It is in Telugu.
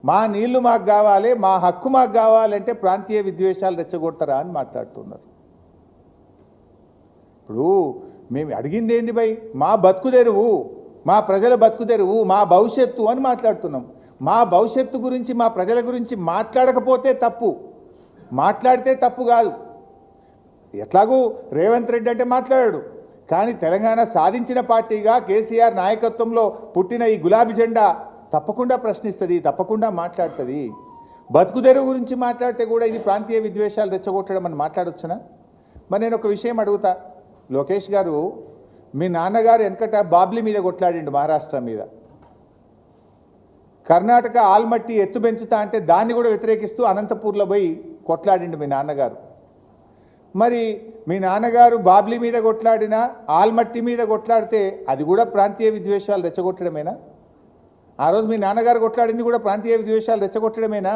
మా నీళ్లు మాకు కావాలి, మా హక్కు మాకు కావాలంటే ప్రాంతీయ విద్వేషాలు రెచ్చగొడతారా అని మాట్లాడుతున్నారు. ఇప్పుడు మేము అడిగింది ఏంది భయ్? మా బతుకుదెరువు, మా ప్రజల బతుకుదెరువు, మా భవిష్యత్తు అని మాట్లాడుతున్నాం. మా భవిష్యత్తు గురించి, మా ప్రజల గురించి మాట్లాడకపోతే తప్పు, మాట్లాడితే తప్పు కాదు. ఎట్లాగూ రేవంత్ రెడ్డి అంటే మాట్లాడాడు, కానీ తెలంగాణ సాధించిన పార్టీగా కేసీఆర్ నాయకత్వంలో పుట్టిన ఈ గులాబీ జెండా తప్పకుండా ప్రశ్నిస్తుంది, తప్పకుండా మాట్లాడుతుంది. బతుకుదెరువు గురించి మాట్లాడితే కూడా ఇది ప్రాంతీయ విద్వేషాలు రెచ్చగొట్టడం అని మాట్లాడొచ్చునా? మరి నేను ఒక విషయం అడుగుతా, లోకేష్ గారు, మీ నాన్నగారు వెనకట బాబ్లీ మీద కొట్లాడిండు, మహారాష్ట్ర మీద. కర్ణాటక ఆల్మట్టి ఎత్తు పెంచుతా అంటే దాన్ని కూడా వ్యతిరేకిస్తూ అనంతపూర్లో పోయి కొట్లాడిండు మీ నాన్నగారు. మరి మీ నాన్నగారు బాబ్లీ మీద కొట్లాడినా, ఆల్మట్టి మీద కొట్లాడితే అది కూడా ప్రాంతీయ విద్వేషాలు రెచ్చగొట్టడమేనా? ఆ రోజు మీ నాన్నగారు కొట్లాడింది కూడా ప్రాంతీయ విద్వేషాలు రెచ్చగొట్టడమేనా?